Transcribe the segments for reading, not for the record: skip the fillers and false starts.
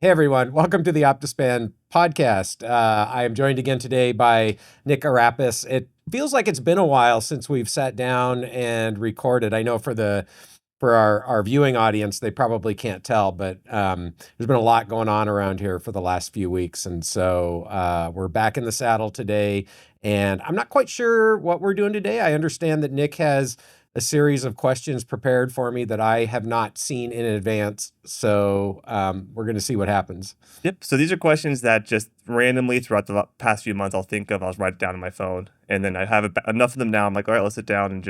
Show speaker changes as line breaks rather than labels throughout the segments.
Hey everyone, welcome to the Optispan podcast. I am joined again today by Nick Arapis. It feels like it's been a while since we've sat down and recorded. I know for our viewing audience, they probably can't tell, but there's been a lot going on around here for the last few weeks, and so we're back in the saddle today. And I'm not quite sure what we're doing today. I understand that Nick has a series of questions prepared for me that I have not seen in advance. So we're going to see what happens.
Yep. So these are questions that just randomly throughout the past few months I'll think of. I'll write it down on my phone, and then I have enough of them now. I'm like, all right, let's sit down and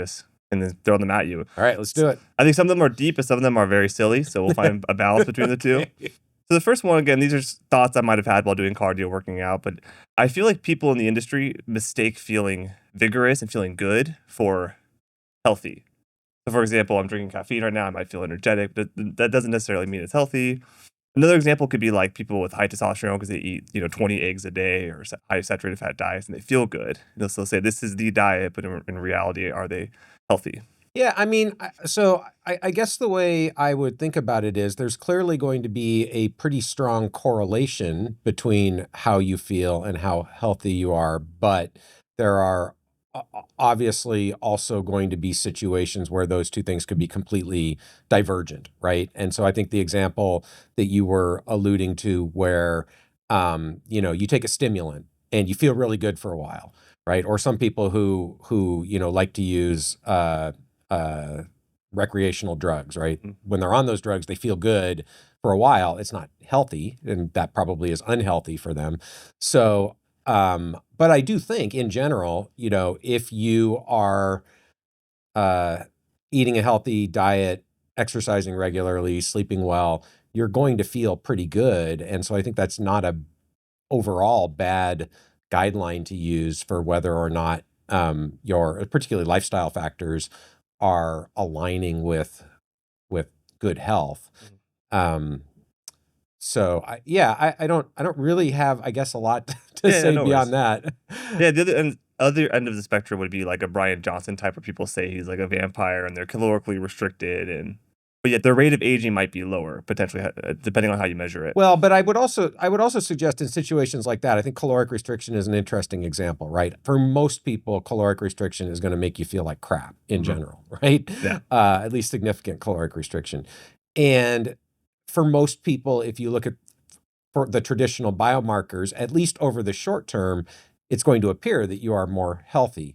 then throw them at you.
All right, let's do it.
I think some of them are deep, and some of them are very silly. So we'll find a balance between the two. So the first one, again, these are thoughts I might have had while doing cardio, working out, but I feel like people in the industry mistake feeling vigorous and feeling good for healthy. So for example, I'm drinking caffeine right now. I might feel energetic, but that doesn't necessarily mean it's healthy. Another example could be like people with high testosterone because they eat, 20 eggs a day or high saturated fat diets and they feel good. They'll still say this is the diet, but in reality, are they healthy?
Yeah, I mean, I guess the way I would think about it is there's clearly going to be a pretty strong correlation between how you feel and how healthy you are, but there are obviously also going to be situations where those two things could be completely divergent, right? And so I think the example that you were alluding to where, you take a stimulant and you feel really good for a while, right? Or some people who like to use uh, recreational drugs, right?
Mm.
When they're on those drugs, they feel good for a while. It's not healthy, and that probably is unhealthy for them. So, but I do think in general, if you are uh, eating a healthy diet, exercising regularly, sleeping well, you're going to feel pretty good. And so I think that's not a overall bad guideline to use for whether or not your particularly lifestyle factors are aligning with good health.
Mhm.
Um, so I don't really have, I guess, a lot to
Yeah,
say
no
beyond
worries.
that.
Yeah, the other end of the spectrum would be like a Brian Johnson type where people say he's like a vampire and they're calorically restricted, but yet their rate of aging might be lower potentially, depending on how you measure it.
Well, but I would also suggest in situations like that, I think caloric restriction is an interesting example, right? For most people, caloric restriction is going to make you feel like crap in
Mhm.
general, right?
Yeah.
At least significant caloric restriction. And for most people, if you look at for the traditional biomarkers, at least over the short term, it's going to appear that you are more healthy.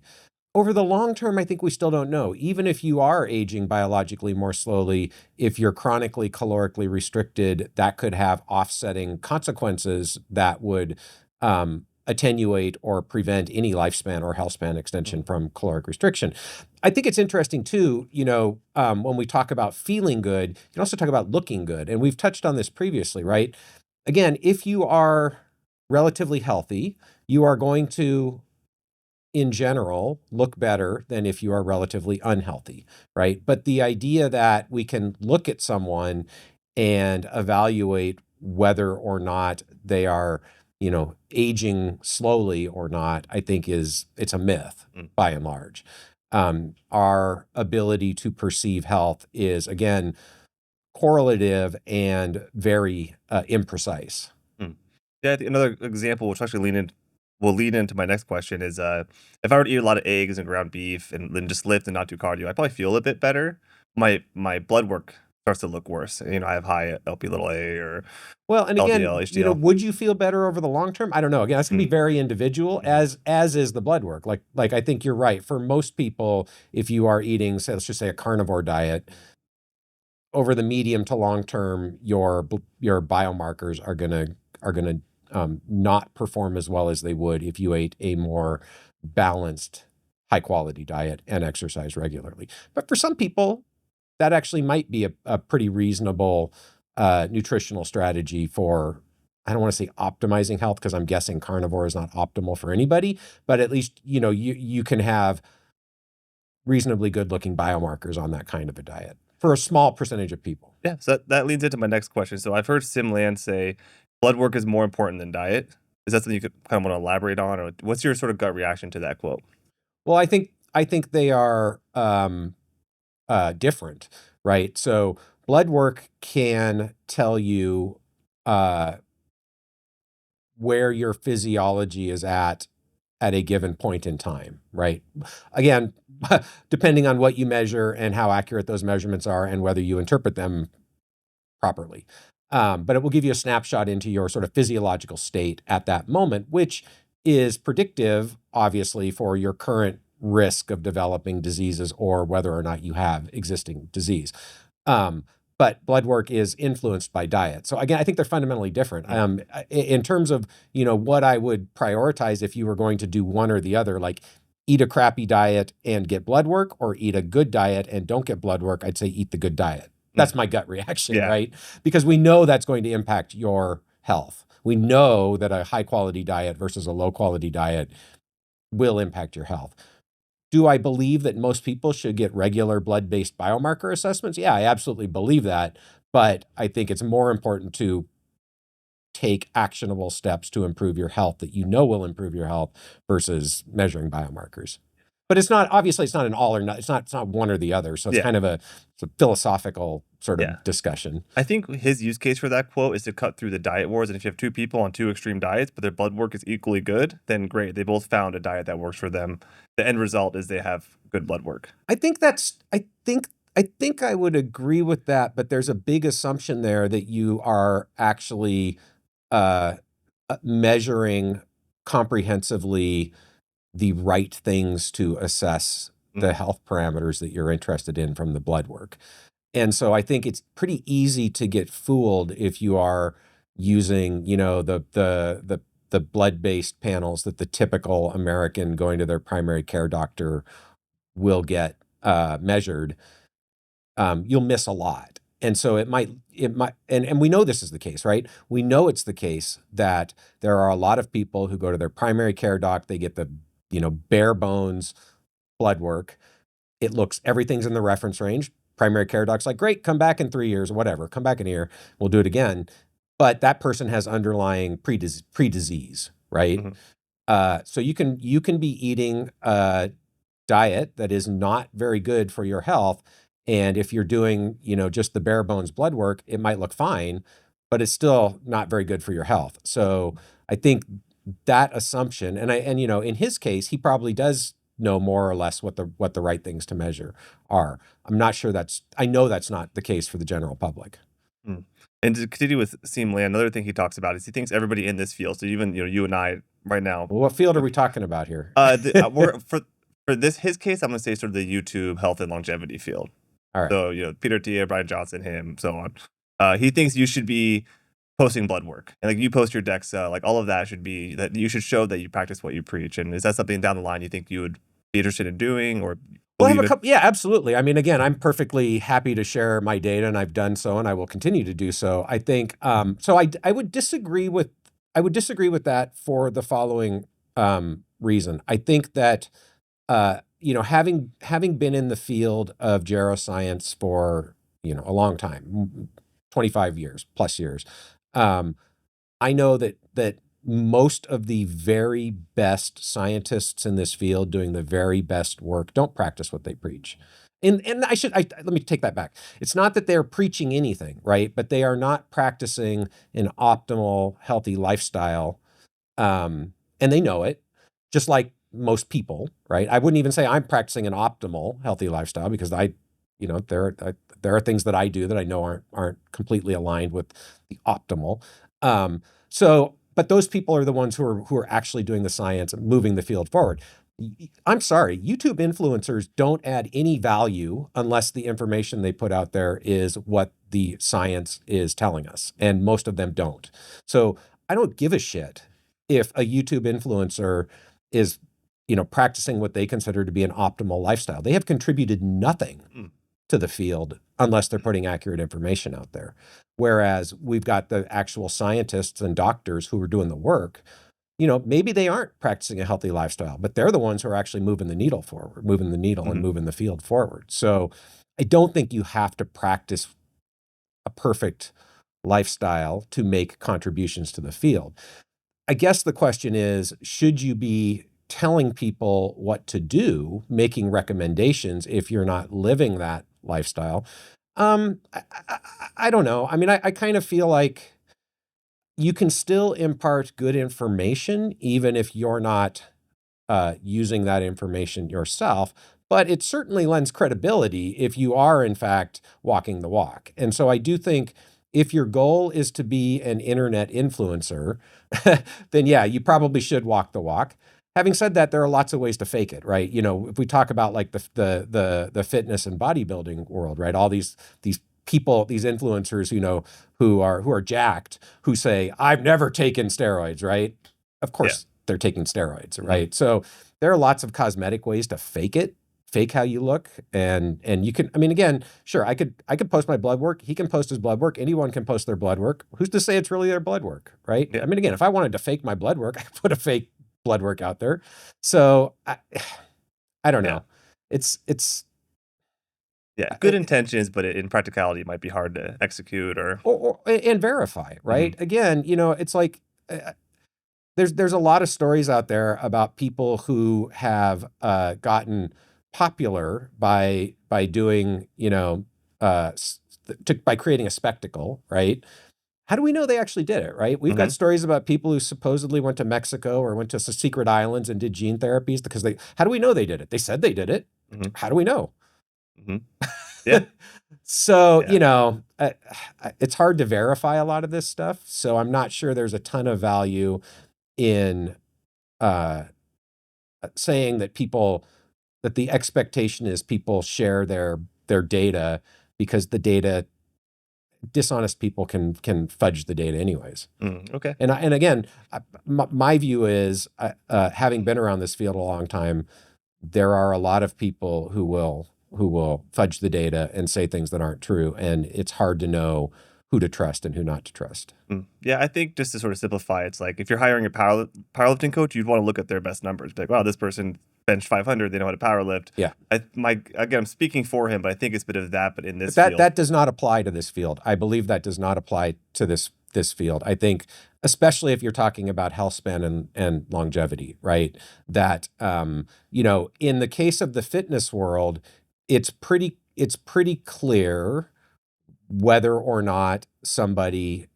Over the long term, I think we still don't know. Even if you are aging biologically more slowly, if you're chronically calorically restricted, that could have offsetting consequences that would attenuate or prevent any lifespan or health span extension
Mhm.
from caloric restriction. I think it's interesting too, when we talk about feeling good, you can also talk about looking good. And we've touched on this previously, right? Again, if you are relatively healthy, you are going to in general look better than if you are relatively unhealthy, right? But the idea that we can look at someone and evaluate whether or not they are, aging slowly or not, I think it's a myth
Mm.
by and large. Our ability to perceive health is again correlative and very imprecise.
Mm. Yeah, another example, which actually will lead into my next question, is if I were to eat a lot of eggs and ground beef and then just lift and not do cardio, I probably feel a bit better. My blood work starts to look worse. I have high LP little a or
Well, and
LDL,
again,
HDL.
would you feel better over the long term? I don't know. Again, that's gonna be
Mm.
very individual,
Mhm.
as is the blood work. Like I think you're right. For most people, if you are eating, say, let's just say a carnivore diet, over the medium to long term, your biomarkers are gonna not perform as well as they would if you ate a more balanced, high quality diet and exercise regularly. But for some people, that actually might be a pretty reasonable nutritional strategy for, I don't want to say optimizing health because I'm guessing carnivore is not optimal for anybody, but at least, you can have reasonably good looking biomarkers on that kind of a diet for a small percentage of people.
Yeah, so that leads into my next question. So I've heard Sim Land say blood work is more important than diet. Is that something you could kind of want to elaborate on, or what's your sort of gut reaction to that quote?
Well, I think they are different, right? So blood work can tell you uh, where your physiology is at a given point in time, right? Again, depending on what you measure and how accurate those measurements are and whether you interpret them properly. But it will give you a snapshot into your sort of physiological state at that moment, which is predictive, obviously, for your current risk of developing diseases or whether or not you have existing disease. But blood work is influenced by diet. So again, I think they're fundamentally different. In terms of, what I would prioritize if you were going to do one or the other, like eat a crappy diet and get blood work or eat a good diet and don't get blood work, I'd say eat the good diet. That's my gut reaction,
Yeah.
right? Because we know that's going to impact your health. We know that a high quality diet versus a low quality diet will impact your health. Do I believe that most people should get regular blood-based biomarker assessments? Yeah, I absolutely believe that. But I think it's more important to take actionable steps to improve your health that you know will improve your health versus measuring biomarkers. But it's not, obviously it's not an all or not, it's not one or the other. So it's
Yeah.
kind of it's a philosophical sort of
Yeah.
discussion.
I think his use case for that quote is to cut through the diet wars. And if you have two people on two extreme diets, but their blood work is equally good, then great. They both found a diet that works for them. The end result is they have good blood work.
I think I would agree with that, but there's a big assumption there that you are actually uh, measuring comprehensively the right things to assess the health parameters that you're interested in from the blood work. And so I think it's pretty easy to get fooled if you are using, the blood-based panels that the typical American going to their primary care doctor will get measured. You'll miss a lot. And so it might, and we know this is the case, right? We know it's the case that there are a lot of people who go to their primary care doc, they get the, bare bones blood work. Everything's in the reference range. Primary care doc's like, great, come back in 3 years or whatever. Come back in a year, we'll do it again. But that person has underlying pre-disease, right? So you can be eating a diet that is not very good for your health. And if you're doing, just the bare bones blood work, it might look fine, but it's still not very good for your health. So I think that assumption, and in his case, he probably does know more or less what the right things to measure are. I'm not sure I know that's not the case for the general public.
And to continue with Seam Land, another thing he talks about is he thinks everybody in this field, so even you and I right now.
Well, what field are we talking about here?
We're for his case, I'm going to say sort of the YouTube health and longevity field.
All right.
So Peter Tia, Brian Johnson, him, so on. He thinks you should be posting blood work, and like you post your DEXA, like all of that should be that you should show that you practice what you preach. And is that something down the line you think you would be interested in doing or?
Well, I have a couple. Yeah, absolutely. I mean, again, I'm perfectly happy to share my data, and I've done so, and I will continue to do so. I think. So I would disagree with that for the following reason. I think that having been in the field of geroscience for a long time, 25 years plus years, I know that most of the very best scientists in this field doing the very best work don't practice what they preach. And let me take that back. It's not that they're preaching anything, right? But they are not practicing an optimal, healthy lifestyle. And they know it, just like most people, right? I wouldn't even say I'm practicing an optimal, healthy lifestyle because there are things that I do that I know aren't completely aligned with the optimal. But those people are the ones who are actually doing the science and moving the field forward. I'm sorry, YouTube influencers don't add any value unless the information they put out there is what the science is telling us, and most of them don't. So I don't give a shit if a YouTube influencer is, practicing what they consider to be an optimal lifestyle. They have contributed nothing to the field unless they're putting accurate information out there. Whereas we've got the actual scientists and doctors who are doing the work. Maybe they aren't practicing a healthy lifestyle, but they're the ones who are actually moving the needle forward, and moving the field forward. So I don't think you have to practice a perfect lifestyle to make contributions to the field. I guess the question is, should you be telling people what to do, making recommendations if you're not living that lifestyle? I don't know. I mean, I kind of feel like you can still impart good information, even if you're not using that information yourself. But it certainly lends credibility if you are, in fact, walking the walk. And so I do think if your goal is to be an internet influencer, then yeah, you probably should walk the walk. Having said that, there are lots of ways to fake it, right? If we talk about like the fitness and bodybuilding world, right? All these people, these influencers, who are jacked, who say, "I've never taken steroids," right? Of
Yeah.
course, they're taking steroids,
Mhm.
right? So there are lots of cosmetic ways to fake it, fake how you look, and you can. I mean, again, sure, I could post my blood work. He can post his blood work. Anyone can post their blood work. Who's to say it's really their blood work, right?
Yeah.
I mean, again, if I wanted to fake my blood work, I could put a fake blood work out there. So I don't
Yeah.
know. It's
Yeah. Good intentions, but in practicality, it might be hard to execute or.
and verify,
Mhm.
right? Again, it's like there's a lot of stories out there about people who have gotten popular by doing by creating a spectacle, right? How do we know they actually did it, right? We've got
Mhm.
stories about people who supposedly went to Mexico or went to secret islands and did gene therapies because how do we know they did it? They said they did it.
Mhm.
How do we know?
Mhm. Yeah.
So,
Yeah.
it's hard to verify a lot of this stuff. So I'm not sure there's a ton of value in uh, saying that the expectation is people share their data because the data dishonest people can fudge the data anyways.
Okay.
And again, my view is having been around this field a long time, there are a lot of people who will fudge the data and say things that aren't true, and it's hard to know who to trust and who not to trust.
Yeah, I think just to sort of simplify, it's like if you're hiring a powerlifting coach, you'd want to look at their best numbers. Be like, wow, this person benched 500. They know how to powerlift.
Yeah.
Again, I'm speaking for him, but I think it's a bit of that. But in
But
this
that
field,
that does not apply to this field. I believe that does not apply to this field. I think, especially if you're talking about health span and longevity, right? That in the case of the fitness world, it's pretty clear whether or not somebody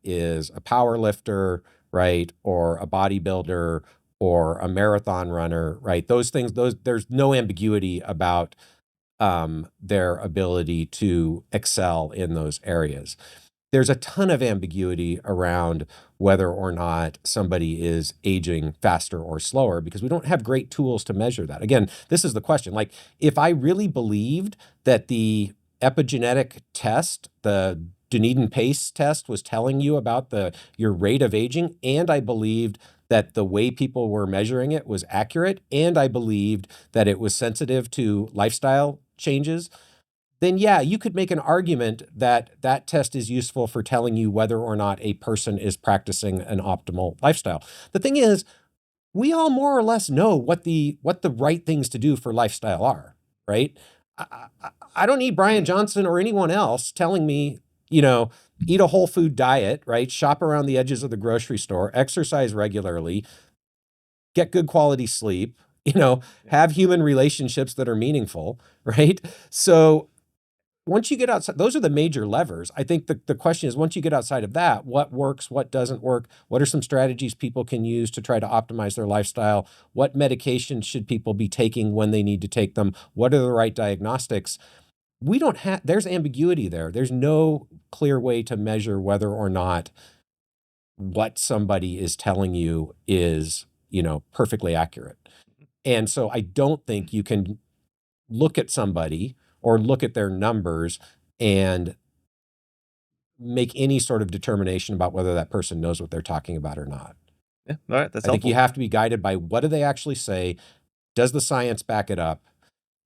is a power lifter, right, or a bodybuilder or a marathon runner, right? Those things, there's no ambiguity about their ability to excel in those areas. There's a ton of ambiguity around whether or not somebody is aging faster or slower because we don't have great tools to measure that. Again, this is the question. Like, if I really believed that the epigenetic test, the Dunedin pace test, was telling you about your rate of aging, and I believed that the way people were measuring it was accurate, and I believed that it was sensitive to lifestyle changes, then yeah, you could make an argument that that test is useful for telling you whether or not a person is practicing an optimal lifestyle. The thing is, we all more or less know what the right things to do for lifestyle are, right? I don't need Brian Johnson or anyone else telling me, eat a whole food diet, right? Shop around the edges of the grocery store, exercise regularly, get good quality sleep, have human relationships that are meaningful, right? So once you get outside, those are the major levers. I think the question is, once you get outside of that, what works, what doesn't work? What are some strategies people can use to try to optimize their lifestyle? What medications should people be taking when they need to take them? What are the right diagnostics? There's ambiguity there. There's no clear way to measure whether or not what somebody is telling you is, perfectly accurate. And so I don't think you can look at somebody or look at their numbers and make any sort of determination about whether that person knows what they're talking about or not.
Yeah. All right, that's
I think you
helpful.
have to be guided by what do they actually say? Does the science back it up?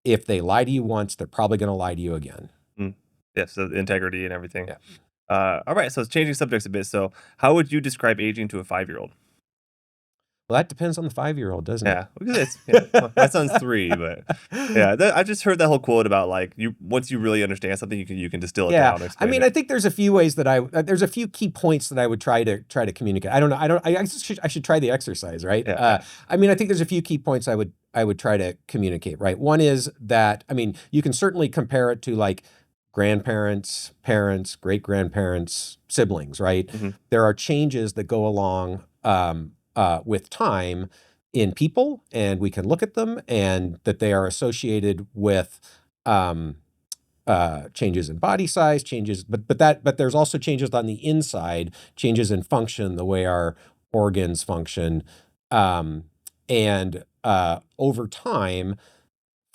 If they lie to you once, they're probably going to lie to you again.
Mm. Yeah, so the integrity and everything.
Yeah.
All right, so changing subjects a bit. So, how would you describe aging to a 5-year-old?
Well, that depends on the 5-year-old, doesn't
Yeah, because my son's 3, but yeah, I just heard that whole quote about like you once you really understand something, you can distill it
Yeah,
down, and
I
explain
mean,
it.
I think there's a few ways there's a few key points that I would try to communicate. I don't know. I should try the exercise, right?
Yeah, yeah.
I mean, I think there's a few key points I would try to communicate, right? One is that, I mean, you can certainly compare it to like grandparents, parents, great-grandparents, siblings, right?
Hmm.
There are changes that go along with time in people, and we can look at them, and that they are associated with um, changes in body size, changes, but there's also changes on the inside, changes in function, the way our organs function, um, and over time,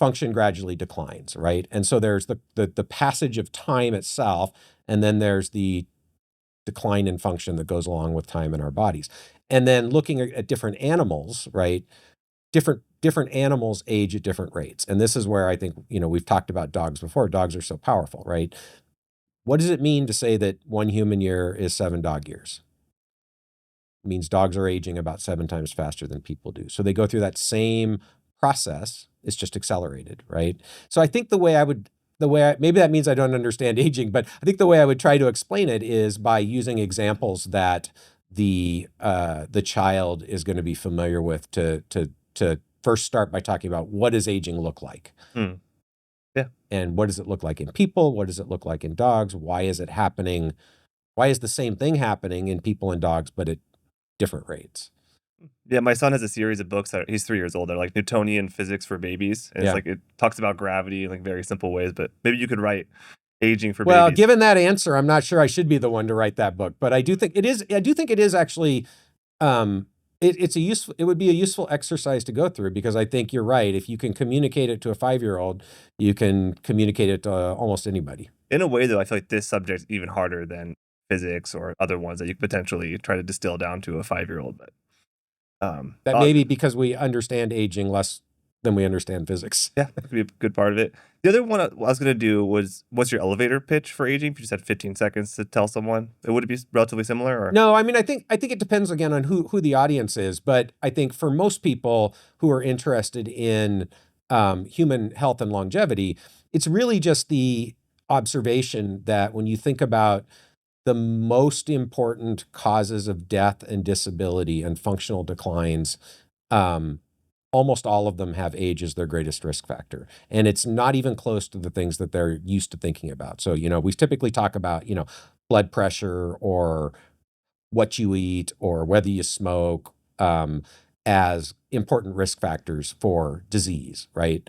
function gradually declines, right? And so there's the passage of time itself, and then there's the decline in function that goes along with time in our bodies. And then looking at different animals, right? Different animals age at different rates. And this is where I think, we've talked about dogs before. Dogs are so powerful, right? What does it mean to say that 1 human year is 7 dog years? It means dogs are aging about 7 times faster than people do. So they go through that same process. It's just accelerated, right? So I think maybe that means I don't understand aging, but I think the way I would try to explain it is by using examples that the child is going to be familiar with to first start by talking about what does aging look like?
Mm. Yeah.
And what does it look like in people? What does it look like in dogs? Why is it happening? Why is the same thing happening in people and dogs, but at different rates?
Yeah, my son has a series of books that he's 3 years old. They're like Newtonian physics for babies. And it's
Yeah.
like it talks about gravity in like very simple ways, but maybe you could write aging for
Well,
babies.
given that answer, I'm not sure I should be the one to write that book, but I do think it is actually it would be a useful exercise to go through, because I think you're right. If you can communicate it to a 5-year-old, you can communicate it to almost anybody.
In a way, though, I feel like this subject is even harder than physics or other ones that you could potentially try to distill down to a 5-year-old. But
That may be because we understand aging less than we understand physics.
yeah, that could be a good part of it. The other one I was going to do was, what's your elevator pitch for aging? If you just had 15 seconds to tell someone, would it be relatively similar? Or
No, I mean, I think it depends again on who the audience is, but I think for most people who are interested in human health and longevity, it's really just the observation that when you think about the most important causes of death and disability and functional declines, almost all of them have age as their greatest risk factor. And it's not even close to the things that they're used to thinking about. So, we typically talk about, blood pressure or what you eat or whether you smoke as important risk factors for disease, right?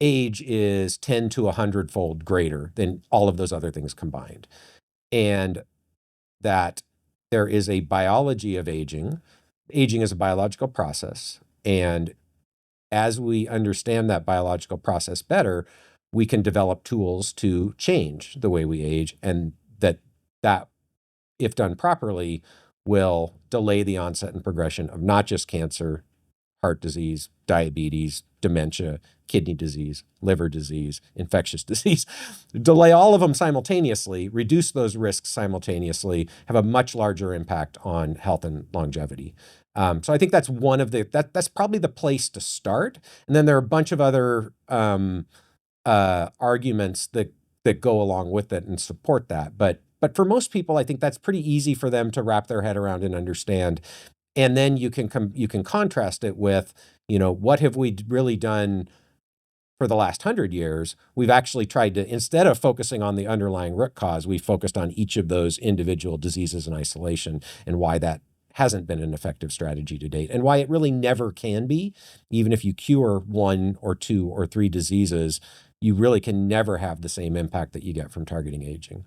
Age is 10 to 100-fold greater than all of those other things combined. And that there is a biology of aging. Aging is a biological process. And as we understand that biological process better, we can develop tools to change the way we age, and that, if done properly, will delay the onset and progression of not just cancer, heart disease, diabetes, dementia, kidney disease, liver disease, infectious disease. Delay all of them simultaneously, reduce those risks simultaneously, have a much larger impact on health and longevity. So I think that's that's probably the place to start. And then there are a bunch of other arguments that go along with it and support that. But for most people, I think that's pretty easy for them to wrap their head around and understand. And then you can contrast it with, what have we really done for the last 100 years? We've actually tried to, instead of focusing on the underlying root cause, we focused on each of those individual diseases in isolation, and why that hasn't been an effective strategy to date, and why it really never can be. Even if you cure 1 or 2 or 3 diseases, you really can never have the same impact that you get from targeting aging.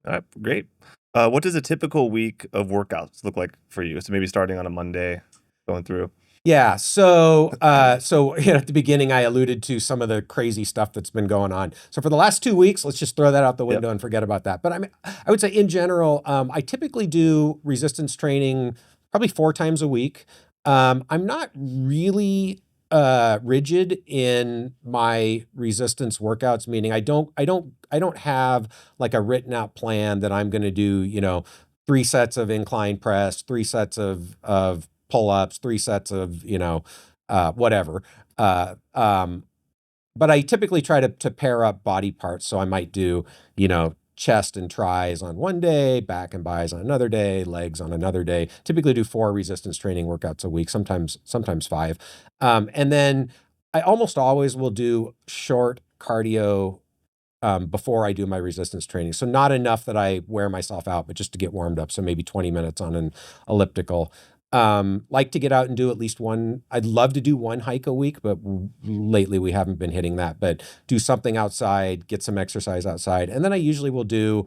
all right, great. What does a typical week of workouts look like for you? So maybe starting on a Monday, going through.
Yeah. So at the beginning, I alluded to some of the crazy stuff that's been going on. So for the last 2 weeks, let's just throw that out the window and forget about that. But I mean, I would say in general, I typically do resistance training probably 4 times a week. I'm not really rigid in my resistance workouts, meaning I don't have like a written out plan that I'm going to do, 3 sets of incline press, 3 sets of pull-ups, 3 sets of, whatever. But I typically try to pair up body parts. So I might do, chest and tris on one day, back and bis on another day, legs on another day. Typically do 4 resistance training workouts a week, sometimes 5. And then I almost always will do short cardio before I do my resistance training. So not enough that I wear myself out, but just to get warmed up. So maybe 20 minutes on an elliptical. Like to get out and do at least one. I'd love to do one hike a week, but lately we haven't been hitting that. But do something outside, get some exercise outside. And then I usually will do,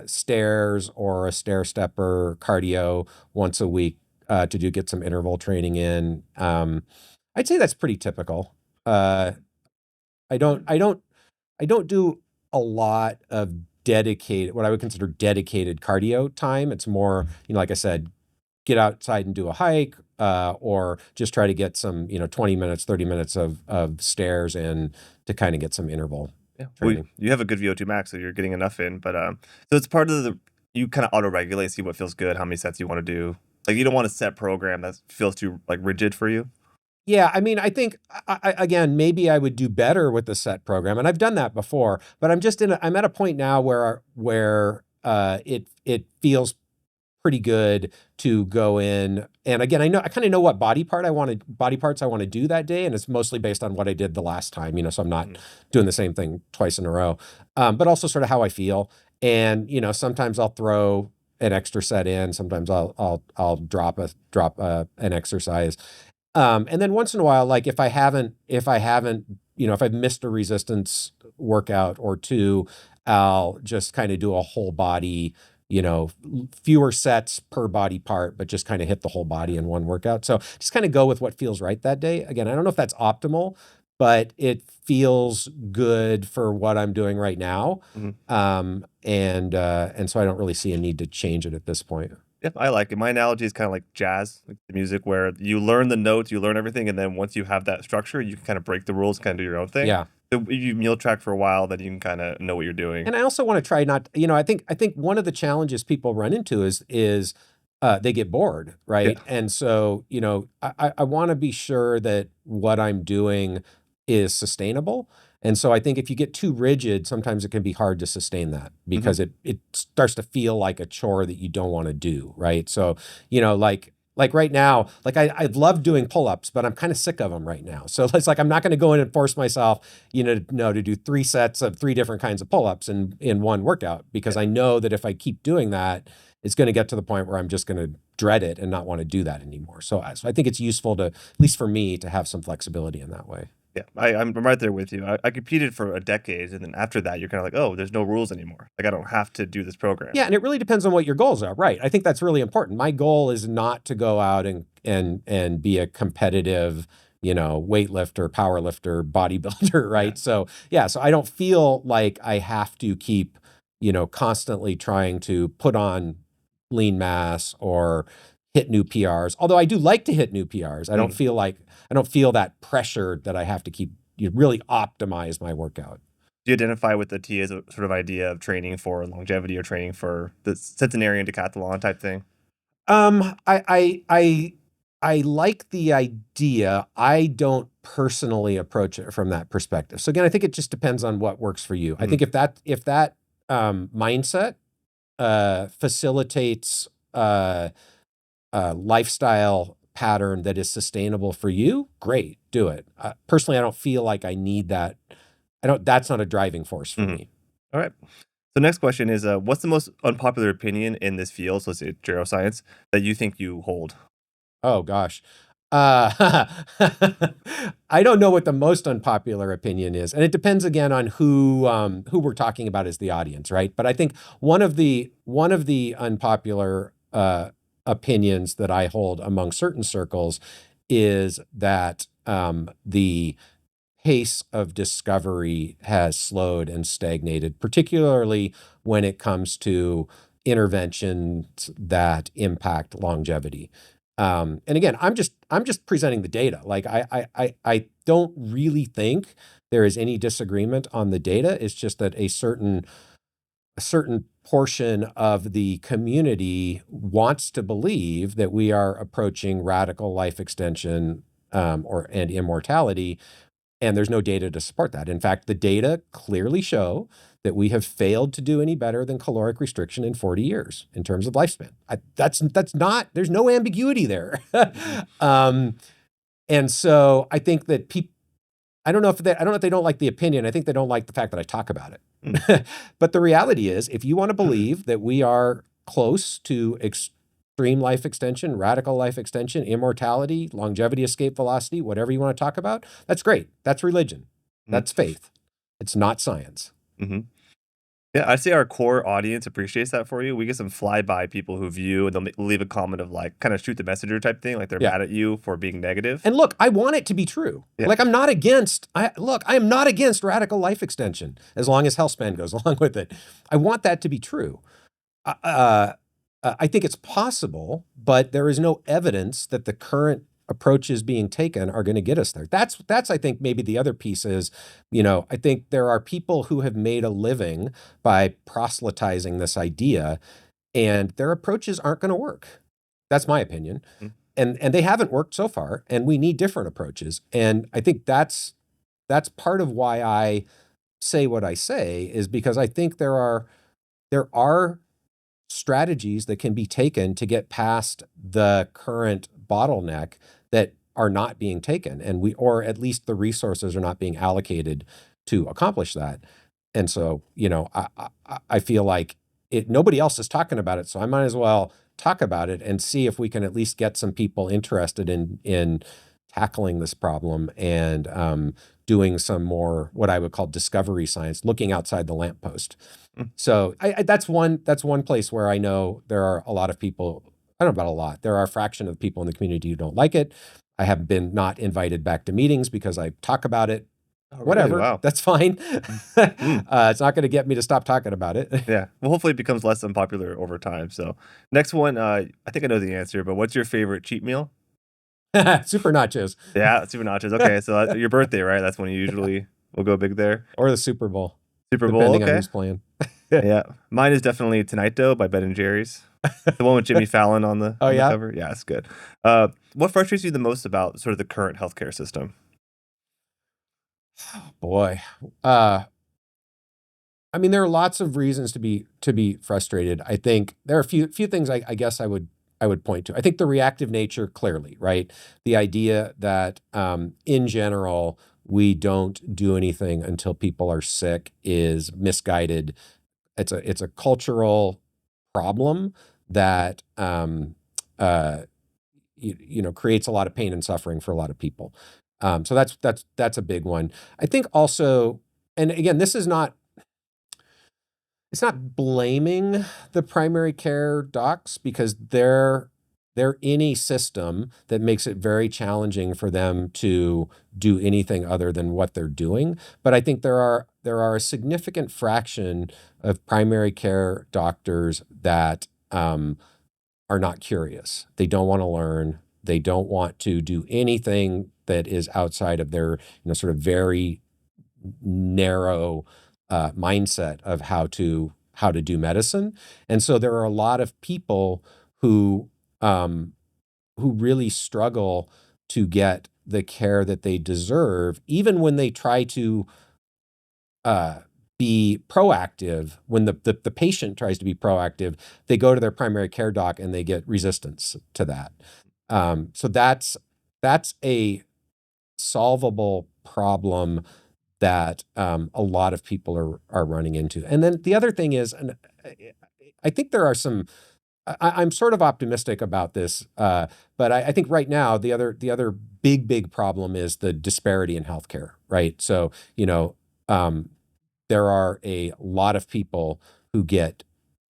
stairs or a stair stepper cardio once a week get some interval training in. I'd say that's pretty typical. I don't I don't I don't do a lot of what I would consider dedicated cardio time. It's more, like I said, get outside and do a hike, or just try to get some, 20 minutes, 30 minutes of stairs in to kind of get some interval
Yeah. Well,
training.
you have a good VO2 max, so you're getting enough in. But so it's part of you kind of auto regulate, see what feels good, how many sets you want to do. Like you don't want a set program that feels too like rigid for you.
Yeah, I mean, I think again, maybe I would do better with the set program, and I've done that before. But I'm at a point now where it feels pretty good to go in. And again, I kind of know what body parts I want to do that day, and it's mostly based on what I did the last time. So I'm not doing the same thing twice in a row, but also sort of how I feel. And sometimes I'll throw an extra set in. Sometimes I'll drop an exercise. And then once in a while, like if I've missed a resistance workout or two, I'll just kind of do a whole body, fewer sets per body part, but just kind of hit the whole body in one workout. So just kind of go with what feels right that day. Again, I don't know if that's optimal, but it feels good for what I'm doing right now. And so I don't really see a need to change it at this point.
Yeah, I like it. My analogy is kind of like jazz, like the music, where you learn the notes, you learn everything, and then once you have that structure, you can kind of break the rules, kind of do your own thing.
Yeah.
So if you meal track for a while, then you can kind of know what you're doing.
And I also want to try not, I think one of the challenges people run into is they get bored, right?
Yeah.
And so, I want to be sure that what I'm doing is sustainable. And so I think if you get too rigid, sometimes it can be hard to sustain that because it starts to feel like a chore that you don't want to do, right? So, like right now, like I love doing pull-ups, but I'm kind of sick of them right now. So it's like I'm not going to go in and force myself, to do 3 sets of 3 different kinds of pull-ups in one workout, because I know that if I keep doing that, it's going to get to the point where I'm just going to dread it and not want to do that anymore. So I think it's useful to, at least for me, to have some flexibility in that way.
Yeah, I'm right there with you. I competed for a decade, and then after that, you're kind of like, oh, there's no rules anymore. Like I don't have to do this program.
Yeah, and it really depends on what your goals are, right? I think that's really important. My goal is not to go out and be a competitive, weightlifter, powerlifter, bodybuilder, right?
Yeah.
So I don't feel like I have to keep, constantly trying to put on lean mass or hit new PRs. Although I do like to hit new PRs. I don't feel that pressure that I have to keep really optimize my workout.
Do you identify with the TA's sort of idea of training for longevity or training for the centenarian decathlon type thing?
I like the idea. I don't personally approach it from that perspective. So again, I think it just depends on what works for you. I think if that mindset facilitates a lifestyle pattern that is sustainable for you, great, do it. Personally, I don't feel like I need that. That's not a driving force for me.
All right. So next question is, what's the most unpopular opinion in this field, so let's say geroscience, that you think you hold?
Oh gosh. I don't know what the most unpopular opinion is, and it depends again on who we're talking about as the audience, right? But I think one of the unpopular opinions that I hold among certain circles is that the pace of discovery has slowed and stagnated, particularly when it comes to interventions that impact longevity. And again, I'm just presenting the data. Like I don't really think there is any disagreement on the data. It's just that a certain portion of the community wants to believe that we are approaching radical life extension and immortality, and there's no data to support that. In fact, the data clearly show that we have failed to do any better than caloric restriction in 40 years in terms of lifespan. There's no ambiguity there. And so I think that I don't know if they don't like the opinion. I think they don't like the fact that I talk about
Mm.
it. But the reality is, if you want to believe that we are close to extreme life extension, radical life extension, immortality, longevity, escape velocity, whatever you want to talk about, that's great. That's religion.
Mm.
That's faith. It's not science.
Mm-hmm. Yeah, I see our core audience appreciates that for you. We get some flyby people who view and they'll leave a comment of like kind of shoot the messenger type thing, like they're
Yeah.
mad at you for being negative.
And look, I want it to be true.
Yeah.
Like I am not against radical life extension as long as healthspan goes along with it. I want that to be true. I think it's possible, but there is no evidence that the current approaches being taken are going to get us there. That's I think maybe the other piece is, I think there are people who have made a living by proselytizing this idea, and their approaches aren't going to work. That's my opinion.
Mm.
And they haven't worked so far, and we need different approaches. And I think that's part of why I say what I say, is because I think there are strategies that can be taken to get past the current bottleneck that are not being taken, or at least the resources are not being allocated to accomplish that. And so, I feel like nobody else is talking about it, so I might as well talk about it and see if we can at least get some people interested in tackling this problem and doing some more what I would call discovery science, looking outside the lamppost.
Mm.
So that's one place where I know there are a lot of people. I don't know about a lot. There are a fraction of people in the community who don't like it. I have been not invited back to meetings because I talk about it.
Oh, really?
Whatever,
Wow.
that's fine.
Mm.
It's not going to get me to stop talking about it.
Yeah. Well, hopefully it becomes less unpopular over time. So next one, I think I know the answer, but what's your favorite cheat meal?
Super nachos.
Yeah, super nachos. Okay, so your birthday, right? That's when you usually will go big there.
Or the Super Bowl.
Super Bowl,
Depending on
okay.
who's playing.
Yeah, mine is definitely Tonight Dough by Ben and Jerry's. The one with Jimmy Fallon on the,
Oh,
on the
yeah?
cover. Yeah, it's good. What frustrates you the most about sort of the current healthcare system?
Boy. I mean, there are lots of reasons to be frustrated. I think there are a few things I guess I would point to. I think the reactive nature, clearly, right? The idea that in general we don't do anything until people are sick is misguided. It's a cultural problem that creates a lot of pain and suffering for a lot of people. So that's a big one. I think also, and again, it's not blaming the primary care docs, because they're in a system that makes it very challenging for them to do anything other than what they're doing. But I think there are a significant fraction of primary care doctors that are not curious. They don't want to learn. They don't want to do anything that is outside of their sort of very narrow mindset of how to do medicine. And so there are a lot of people who really struggle to get the care that they deserve, even when they try to be proactive. When the patient tries to be proactive, they go to their primary care doc and they get resistance to that. So that's a solvable problem that a lot of people are running into. And then the other thing is, and I think there are some. I'm sort of optimistic about this, but I think right now the other big problem is the disparity in healthcare. Right, so there are a lot of people who get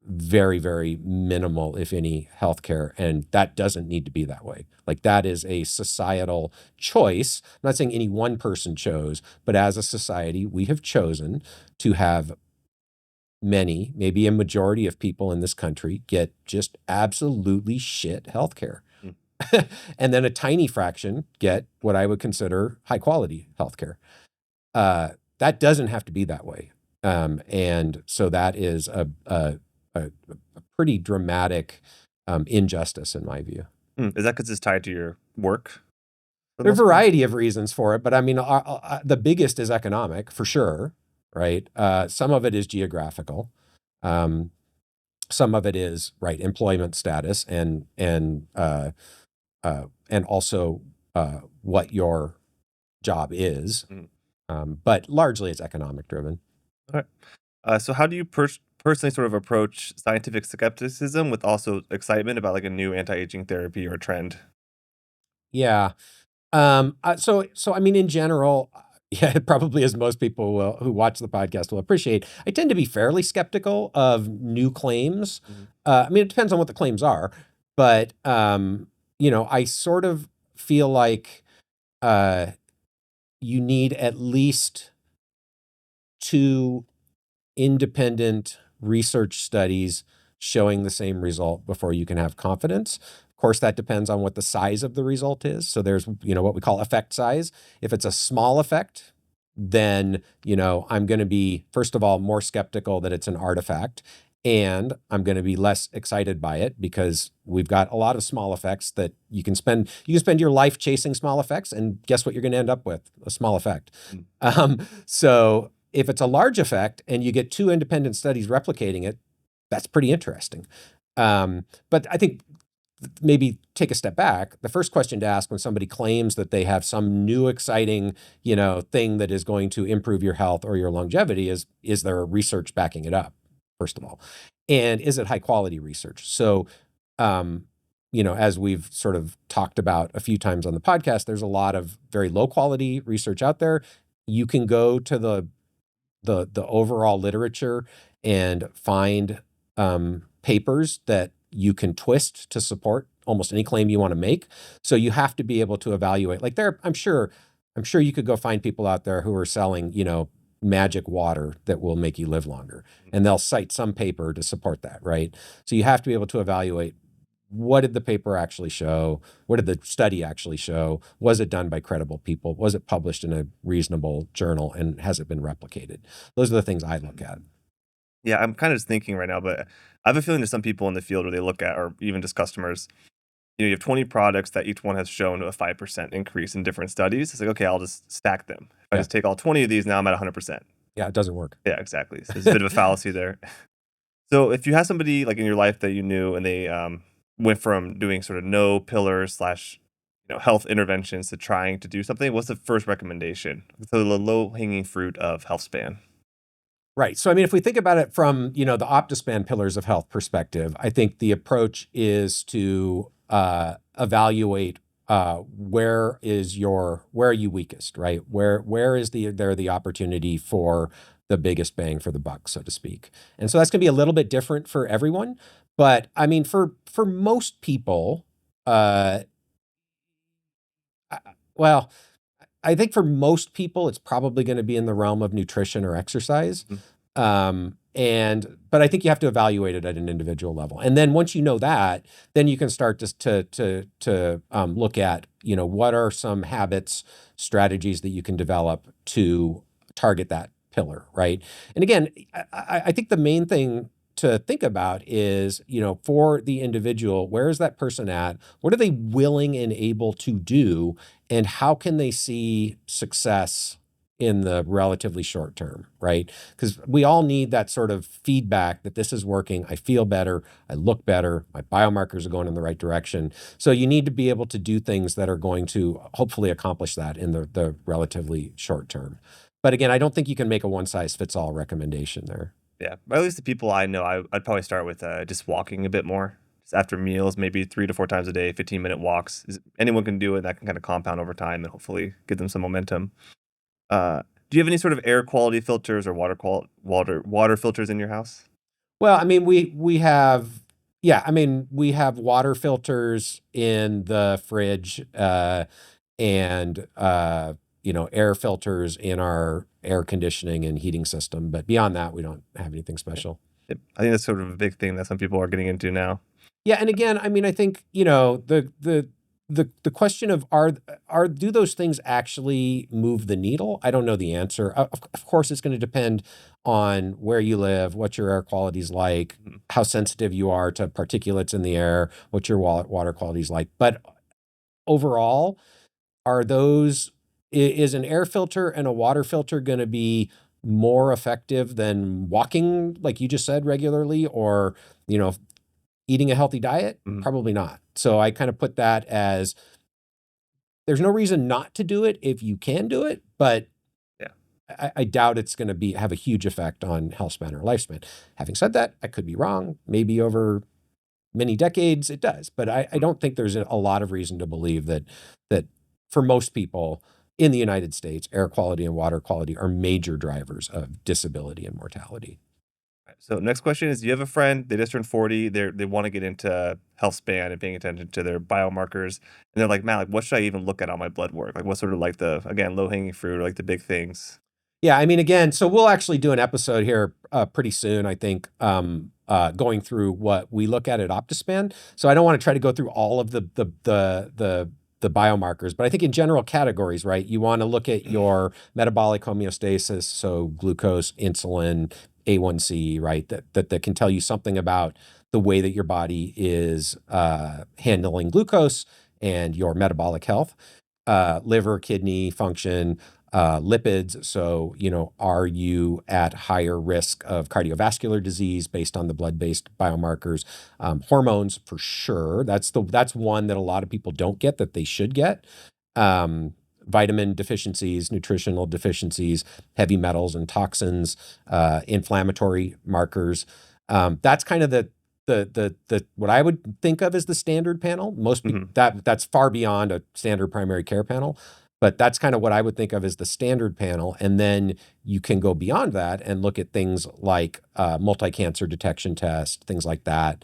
very, very minimal, if any, healthcare, and that doesn't need to be that way. Like, that is a societal choice. I'm not saying any one person chose, but as a society, we have chosen to have many, maybe a majority of people in this country get just absolutely shit healthcare. And then a tiny fraction get what I would consider high quality healthcare. That doesn't have to be that way. And so that is a pretty dramatic injustice in my view.
Is that because it's tied to your work?
There are a variety of reasons for it, but I mean, the biggest is economic, for sure, right? Some of it is geographical. Some of it is, right, employment status and also what your job is. But largely it's economic driven.
All right. So how do you personally sort of approach scientific skepticism with also excitement about like a new anti-aging therapy or trend?
Yeah. So I mean, in general, yeah, probably as most people will who watch the podcast will appreciate, I tend to be fairly skeptical of new claims.
Mhm.
I mean, it depends on what the claims are, but I sort of feel like uh, you need at least two independent research studies showing the same result before you can have confidence. Of course, that depends on what the size of the result is. So there's, what we call effect size. If it's a small effect, then, I'm going to be, first of all, more skeptical that it's an artifact. And I'm going to be less excited by it because we've got a lot of small effects that you can spend your life chasing small effects, and guess what you're going to end up with? A small effect.
Mm.
So if it's a large effect and you get two independent studies replicating it, that's pretty interesting. But I think maybe take a step back. The first question to ask when somebody claims that they have some new exciting, thing that is going to improve your health or your longevity is there research backing it up, first of all? And is it high quality research? So, as we've sort of talked about a few times on the podcast, there's a lot of very low quality research out there. You can go to the overall literature and find papers that you can twist to support almost any claim you want to make. So you have to be able to evaluate. Like I'm sure you could go find people out there who are selling, magic water that will make you live longer, and they'll cite some paper to support that, right? So you have to be able to evaluate, what did the paper actually show? What did the study actually show? Was it done by credible people? Was it published in a reasonable journal? And has it been replicated? Those are the things I look at.
Yeah, I'm kind of just thinking right now, but I have a feeling there's some people in the field where they look at, or even just customers, you have 20 products that each one has shown a 5% increase in different studies. It's like, okay, I'll just stack them. If I
Yeah.
just take all 20 of these, now I'm at 100%.
Yeah, it doesn't work.
Yeah, exactly. So there's a bit of a fallacy there. So if you have somebody like in your life that you knew and they went from doing sort of no pillars slash health interventions to trying to do something, what's the first recommendation? So the low hanging fruit of healthspan.
Right. So, I mean, if we think about it from, the Optispan pillars of health perspective, I think the approach is to evaluate where are you weakest, right? Where is the opportunity for the biggest bang for the buck, so to speak. And so that's going to be a little bit different for everyone. But I mean, for most people, uh, I- well, I think for most people, it's probably going to be in the realm of nutrition or exercise.
Mhm.
But I think you have to evaluate it at an individual level. And then once you know that, then you can start to look at, what are some habits, strategies that you can develop to target that pillar, right? And again, I think the main thing to think about is, for the individual, where is that person at? What are they willing and able to do? And how can they see success in the relatively short term, right? Because we all need that sort of feedback that this is working. I feel better. I look better. My biomarkers are going in the right direction. So you need to be able to do things that are going to hopefully accomplish that in the relatively short term. But again, I don't think you can make a one size fits all recommendation there.
Yeah, but at least the people I know, I'd probably start with just walking a bit more. Just after meals, maybe 3 to 4 times a day, 15-minute walks. Anyone can do it. That can kind of compound over time and hopefully give them some momentum. Do you have any sort of air quality filters or water filters in your house?
Well, I mean, we have, yeah, I mean, we have water filters in the fridge, and air filters in our air conditioning and heating system. But beyond that, we don't have anything special.
Yep. I think that's sort of a big thing that some people are getting into now.
Yeah, and again, I mean, I think the question of do those things actually move the needle? I don't know the answer. Of course, it's going to depend on where you live, what your air quality is like,
Mhm.
how sensitive you are to particulates in the air, what your water quality is like. But overall, are those is an air filter and a water filter going to be more effective than walking, like you just said, regularly, or you know eating a healthy diet?
Mhm.
Probably not. So I kind of put that as, there's no reason not to do it if you can do it, but
Yeah.
I doubt it's going to have a huge effect on healthspan or lifespan. Having said that, I could be wrong. Maybe over many decades it does, but I don't think there's a lot of reason to believe that for most people in the United States, air quality and water quality are major drivers of disability and mortality.
So next question is, do you have a friend, they just turned 40, they want to get into health span and paying attention to their biomarkers, and they're like, man, like what should I even look at on my blood work? Like what's sort of like the, again, low hanging fruit or like the big things?
Yeah, I mean, again, so we'll actually do an episode here pretty soon, I think, going through what we look at Optispan. So I don't want to try to go through all of the biomarkers, but I think in general categories, right? You want to look at your metabolic homeostasis, so glucose, insulin, A1C, right? That can tell you something about the way that your body is handling glucose and your metabolic health, liver, kidney function, lipids. So, are you at higher risk of cardiovascular disease based on the blood-based biomarkers? Hormones, for sure. That's one that a lot of people don't get that they should get. Vitamin deficiencies, nutritional deficiencies, heavy metals and toxins, inflammatory markers. That's kind of the what I would think of as the standard panel. Most people, that's far beyond a standard primary care panel. But that's kind of what I would think of as the standard panel. And then you can go beyond that and look at things like multi-cancer detection test, things like that.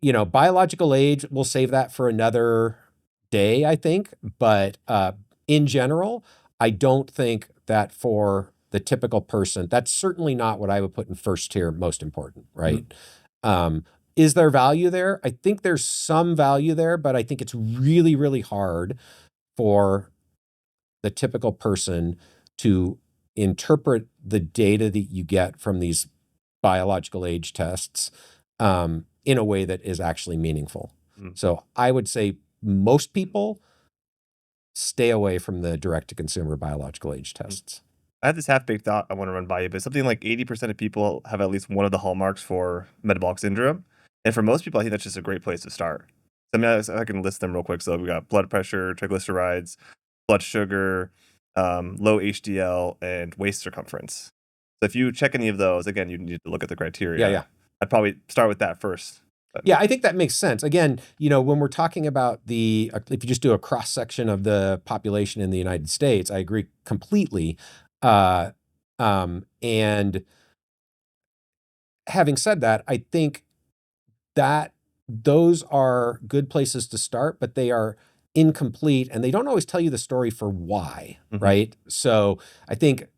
Biological age, we'll save that for another day, I think. But in general, I don't think that for the typical person, that's certainly not what I would put in first tier, most important, right? Is there value there? I think there's some value there, but I think it's really, really hard for the typical person to interpret the data that you get from these biological age tests in a way that is actually meaningful. So I would say most people stay away from the direct-to-consumer biological age tests.
I have this half-baked thought I want to run by you, but something like 80% of people have at least one of the hallmarks for metabolic syndrome. And for most people, I think that's just a great place to start. So, I can list them real quick. So we got blood pressure, triglycerides, blood sugar, low HDL, and waist circumference. So if you check any of those, again, you need to look at the criteria.
Yeah.
I'd probably start with that first.
Yeah, I think that makes sense. Again, when we're talking about if you just do a cross section of the population in the United States, I agree completely. And having said that, I think that those are good places to start, but they are incomplete and they don't always tell you the story for why, right? So I think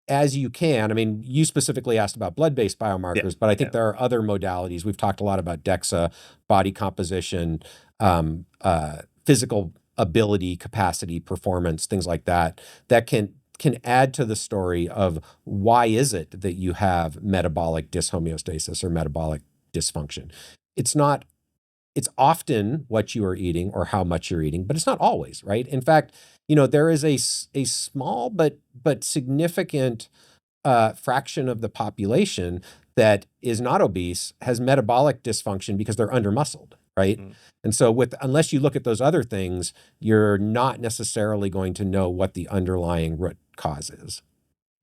as you can, I mean, you specifically asked about blood-based biomarkers, but I think there are other modalities. We've talked a lot about DEXA, body composition, physical ability, capacity, performance, things like that can add to the story of why is it that you have metabolic dyshomeostasis or metabolic dysfunction. It's often what you are eating or how much you're eating, but it's not always, right? In fact, there is a small but significant fraction of the population that is not obese, has metabolic dysfunction because they're undermuscled, right? And so unless you look at those other things, you're not necessarily going to know what the underlying root cause is.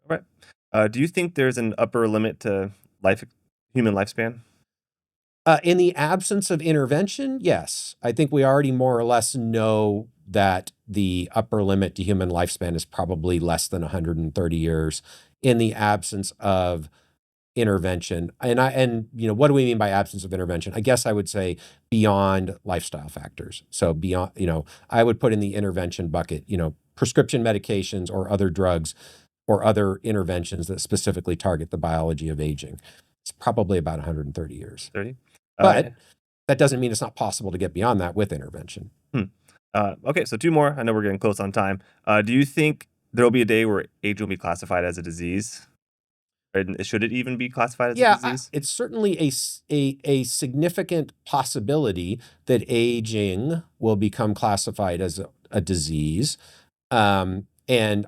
All right. Do you think there's an upper limit to human lifespan?
In the absence of intervention, yes. I think we already more or less know that the upper limit to human lifespan is probably less than 130 years in the absence of intervention. And what do we mean by absence of intervention? I guess I would say beyond lifestyle factors. So beyond, I would put in the intervention bucket, prescription medications or other drugs or other interventions that specifically target the biology of aging. It's probably about 130 years.
30?
But that doesn't mean it's not possible to get beyond that with intervention.
Okay, so two more. I know we're getting close on time. Do you think there will be a day where aging will be classified as a disease? And should it even be classified as a disease?
It's certainly a significant possibility that aging will become classified as a disease. And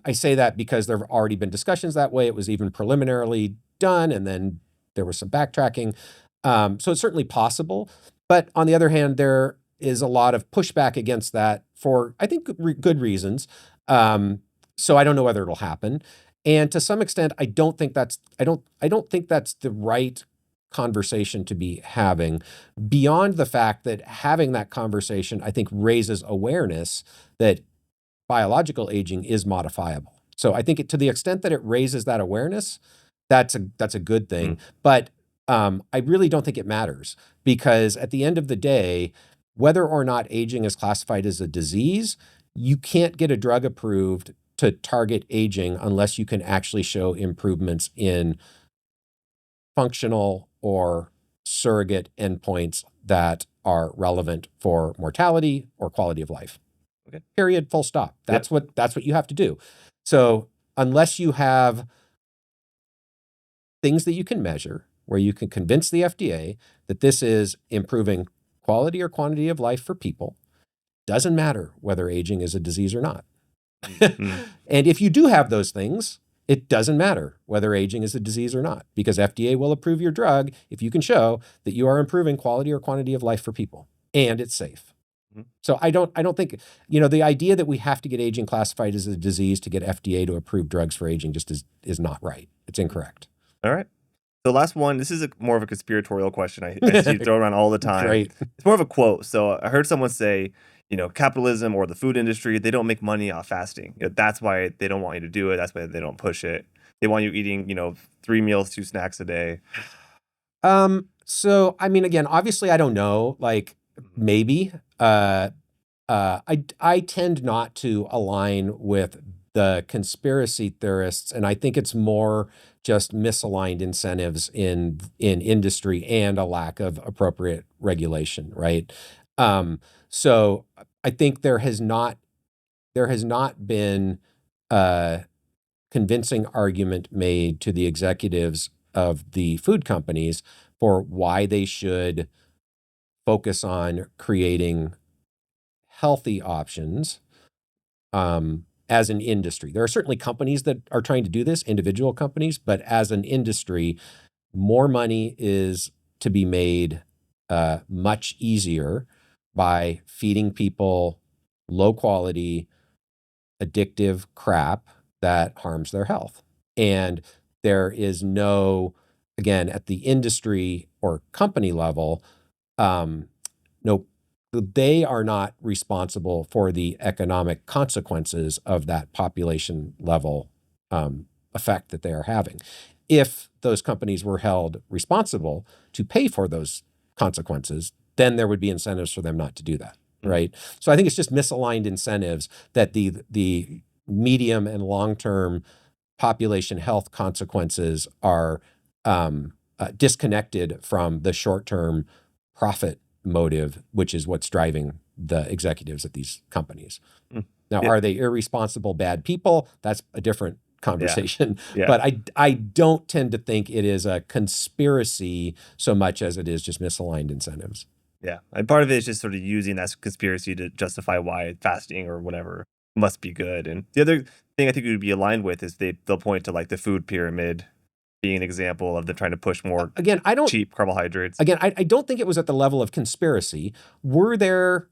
I say that because there have already been discussions that way. It was even preliminarily done, and then there was some backtracking. So it's certainly possible. But on the other hand, there is a lot of pushback against that for, I think, good reasons. So I don't know whether it'll happen. And to some extent, I don't think that's the right conversation to be having, beyond the fact that having that conversation, I think, raises awareness that biological aging is modifiable. So I think to the extent that it raises that awareness, that's a good thing. But I really don't think it matters, because at the end of the day, whether or not aging is classified as a disease, you can't get a drug approved to target aging unless you can actually show improvements in functional or surrogate endpoints that are relevant for mortality or quality of life.
Okay.
Period. Full stop. That's what you have to do. So unless you have things that you can measure where you can convince the FDA that this is improving quality or quantity of life for people, doesn't matter whether aging is a disease or not. And if you do have those things, it doesn't matter whether aging is a disease or not, because FDA will approve your drug if you can show that you are improving quality or quantity of life for people and it's safe. So I don't think, the idea that we have to get aging classified as a disease to get FDA to approve drugs for aging just is not right. It's incorrect.
All right. So last one, this is more of a conspiratorial question I see thrown around all the time.
Great.
It's more of a quote. So I heard someone say, capitalism or the food industry, they don't make money off fasting. That's why they don't want you to do it. That's why they don't push it. They want you eating, 3 meals, 2 snacks a day.
So, I mean, again, obviously I don't know, like maybe, I tend not to align with the conspiracy theorists, and I think it's more just misaligned incentives in industry and a lack of appropriate regulation, right? So I think there has not been a convincing argument made to the executives of the food companies for why they should focus on creating healthy options as an industry. There are certainly companies that are trying to do this, individual companies, but as an industry, more money is to be made much easier by feeding people low quality, addictive crap that harms their health. And there is no, again, at the industry or company level, no, they are not responsible for the economic consequences of that population level effect that they are having. If those companies were held responsible to pay for those consequences, then there would be incentives for them not to do that, right? So I think it's just misaligned incentives that the medium and long-term population health consequences are disconnected from the short-term profit motive, which is what's driving the executives at these companies. Now, are they irresponsible, bad people? That's a different conversation.
Yeah.
But I don't tend to think it is a conspiracy so much as it is just misaligned incentives.
Yeah. And part of it is just sort of using that conspiracy to justify why fasting or whatever must be good. And the other thing I think we would be aligned with is they'll point to like the food pyramid being an example of them trying to push more cheap carbohydrates.
Again, I don't think it was at the level of conspiracy. Were there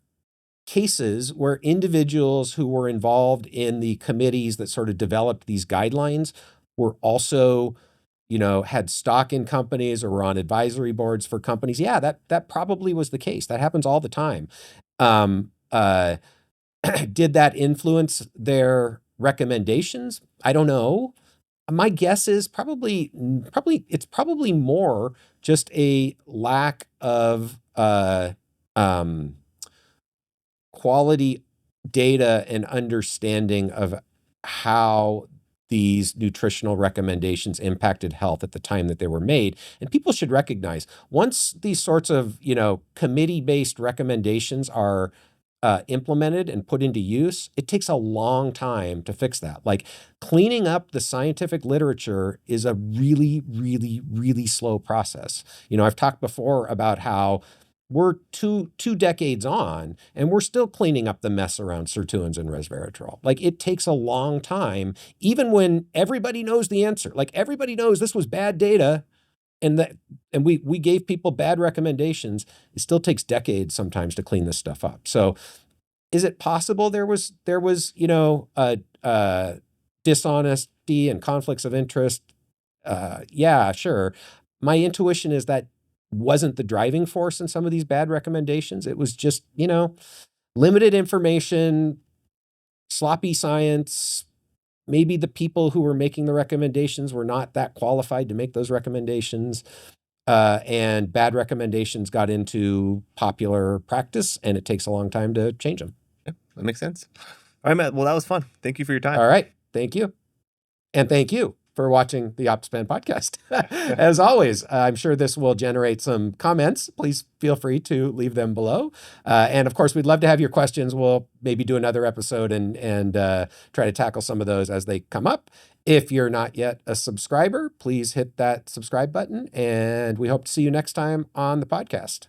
cases where individuals who were involved in the committees that sort of developed these guidelines were also, had stock in companies or were on advisory boards for companies? Yeah, that probably was the case. That happens all the time. Did that influence their recommendations? I don't know. My guess is probably more just a lack of quality data and understanding of how these nutritional recommendations impacted health at the time that they were made. And people should recognize, once these sorts of, committee-based recommendations are implemented and put into use, it takes a long time to fix that. Like, cleaning up the scientific literature is a really, really, really slow process. I've talked before about how we're two decades on and we're still cleaning up the mess around sirtuins and resveratrol. Like, it takes a long time, even when everybody knows the answer. Like, everybody knows this was bad data and we gave people bad recommendations. It still takes decades sometimes to clean this stuff up. So is it possible there was dishonesty and conflicts of interest, yeah, sure. My intuition is that wasn't the driving force in some of these bad recommendations. It was just, limited information, sloppy science. Maybe the people who were making the recommendations were not that qualified to make those recommendations. And bad recommendations got into popular practice, and it takes a long time to change them.
Yeah, that makes sense. All right, Matt. Well, that was fun. Thank you for your time.
All right. Thank you. And thank you for watching the Optispan podcast. As always, I'm sure this will generate some comments. Please feel free to leave them below. And of course, we'd love to have your questions. We'll maybe do another episode and try to tackle some of those as they come up. If you're not yet a subscriber, please hit that subscribe button. And we hope to see you next time on the podcast.